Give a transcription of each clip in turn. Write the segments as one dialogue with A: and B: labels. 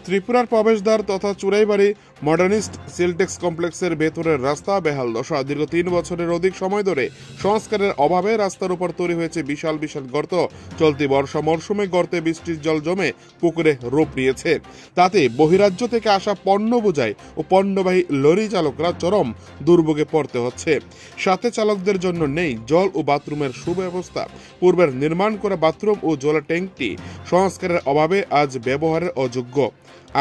A: ত্রিপুরার প্রবেশদ্বার তথা চুরাইবাড়ি মডার্নিস্ট সিলটেক্স কমপ্লেক্সের ভেতরের রাস্তা বেহাল দশা। দীর্ঘ 3 বছরের অধিক সময় ধরে সংস্কারের অভাবে রাস্তার উপর তৈরি হয়েছে বিশাল বিশাল গর্ত। চলতি বর্ষা মরশুমে গর্তে বৃষ্টির জল জমে পুকুরে রূপ নিয়েছে। তাতে বহিরাজ্য থেকে আসা পণ্য বোঝাই ও পণ্যবাহী লরি চালকরা চরম দুর্ভোগে পড়তে হচ্ছে। সাথে চালকদের জন্য নেই জল ও বাথরুমের সুব্যবস্থা। পূর্বের নির্মাণ করা বাথরুম ও জলের ট্যাঙ্কটি সংস্কারের অভাবে আজ ব্যবহারের অযোগ্য।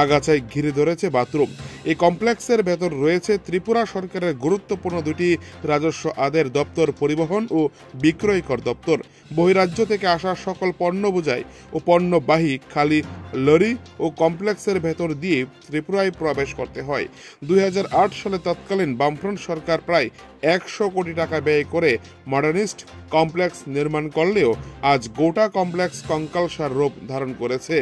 A: আগাছায় ঘিরে ধরেছে বাথরুম। এই কমপ্লেক্সের ভেতর রয়েছে ত্রিপুরা সরকারের গুরুত্বপূর্ণ দুটি রাজস্ব আদায়ের দপ্তর, পরিবহন ও বিক্রয়কর দপ্তর। বহিরাজ্য থেকে আসা সকল পণ্য বোঝাই ও পণ্যবাহী খালি লরি ও কমপ্লেক্সের ভেতর দিয়ে ত্রিপুরায় প্রবেশ করতে হয়। 2008 সালে তৎকালীন বামফ্রন্ট সরকার প্রায় 100 কোটি টাকা ব্যয় করে মডার্নিস্ট কমপ্লেক্স নির্মাণ করলেও আজ গোটা কমপ্লেক্স কঙ্কালসার রূপ ধারণ করেছে।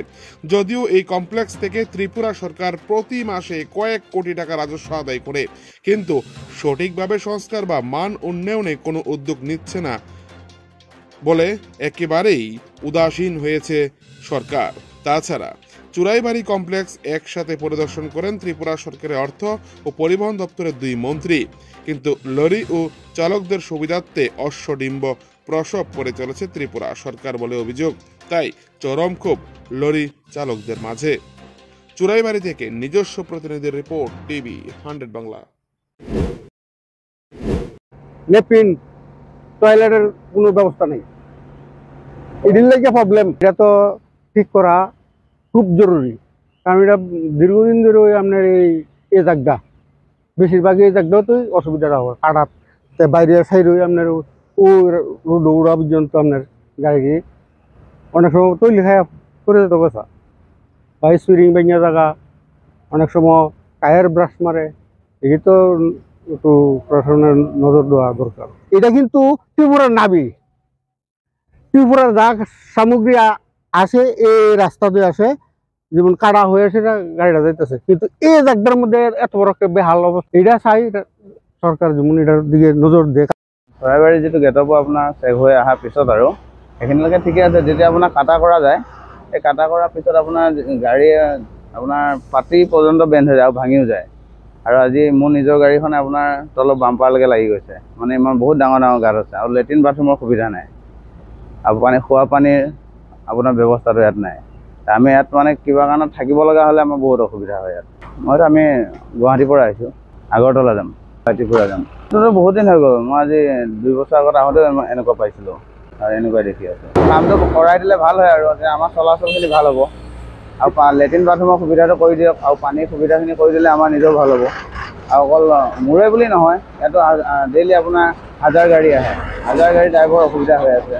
A: যদিও এই কমপ্লেক্স থেকে ত্রিপুরা সরকার প্রতি মাসে কয়েক কোটি টাকা রাজস্ব আদায় করে, কিন্তু সঠিকভাবে সংস্কার বা মান উন্নয়নে কোনো উদ্যোগ নিচ্ছে না বলে একেবারেই উদাসীন হয়েছে সরকার। তাছাড়া চুরাইবাড়ি কমপ্লেক্স একসাথে পরিদর্শন করেন ত্রিপুরা সরকারের অর্থ ও পরিবহন দপ্তরের 2 মন্ত্রী, কিন্তু লরি ও চালকদের সুবিধার্থে অশ্বডিম্ব প্রসব করে চলেছে ত্রিপুরা সরকার বলে অভিযোগ। তাই চরম ক্ষোভ লরি চালকদের মাঝে। চুরাইবাড়ি থেকে নিজস্ব প্রতিনিধির রিপোর্ট, টিভি 100 বাংলা।
B: লেপিন টয়লেটের কোনো ব্যবস্থা নেই, এটির লাগে প্রবলেম। এটা তো ঠিক করা খুব জরুরি, কারণ এটা দীর্ঘদিন ধরে আপনার এই জায়গা বেশিরভাগই এই জায়গাও তো অসুবিধাটা হয়। কাটাত বাইরে সাইড হয়ে আপনার ওই রোড উড়া পর্যন্ত আপনার গাড়ি অনেক সময় তৈরি খায় করে যেত কথা, বা স্পিরিং বেঞ্জা জায়গা অনেক সময় টায়ার ব্রাশ মারে। এই তো একটু প্রশাসনের নজর দেওয়া দরকার। এটা কিন্তু ত্রিপুরার নাবি, ত্রিপুরার যা সামগ্রী আসে এই রাস্তা দিয়ে আসে, যেমন কাটা হয়ে সেটা গাড়িটা যাইতেছে, কিন্তু এই জায়গার মধ্যে এত বড় একটা বেহাল অবস্থা। এটা চাই সরকার যেমন এটার দিকে নজর দিয়ে।
C: চৰাইবাৰী যিটো গেটৰ পৰা আপোনাৰ চেক হৈ অহাৰ পিছত আৰু সেইখিনিলৈকে ঠিকে আছে। যেতিয়া আপোনাৰ কাটা কৰা যায়, এই কাটা কৰাৰ পিছত আপোনাৰ গাড়ী আপোনাৰ পাতি পৰ্যন্ত বেণ্ড হৈ যায় আৰু ভাঙিও যায়। আৰু আজি মোৰ নিজৰ গাড়ীখনে আপোনাৰ তলৰ বাম্পাৰলৈকে লাগি গৈছে। মানে ইমান বহুত ডাঙৰ ডাঙৰ গাঁত আছে, আৰু লেট্ৰিন বাথৰুমৰ সুবিধা নাই, আৰু খোৱা পানীৰ আপোনাৰ ব্যৱস্থাটো ইয়াত নাই। আমি ইয়াত মানে কিবা কাৰণত থাকিব লগা হ'লে আমাৰ বহুত অসুবিধা হয় ইয়াত। মইতো আমি গুৱাহাটীৰ পৰা আহিছোঁ, আগৰতলা যাম, ত্ৰিপুৰা যাম। এইটোতো বহুত দিন হৈ গ'ল। মই আজি 2 বছৰ আগত আহোঁতে এনেকুৱা পাইছিলোঁ, আৰু এনেকুৱাই দেখি আছোঁ। কামটো কৰাই দিলে ভাল হয়, আৰু আমাৰ চলাচলখিনি ভাল হ'ব, আৰু লেট্ৰিন বাথৰুমৰ সুবিধাটো কৰি দিয়ক, আৰু পানীৰ সুবিধাখিনি কৰি দিলে আমাৰ নিজেও ভাল হ'ব। আৰু অকল মোৰে বুলি নহয়, ইয়াতো ডেইলি আপোনাৰ 1000 গাড়ী আহে, 1000 গাড়ী ড্ৰাইভৰ অসুবিধা হৈ আছে।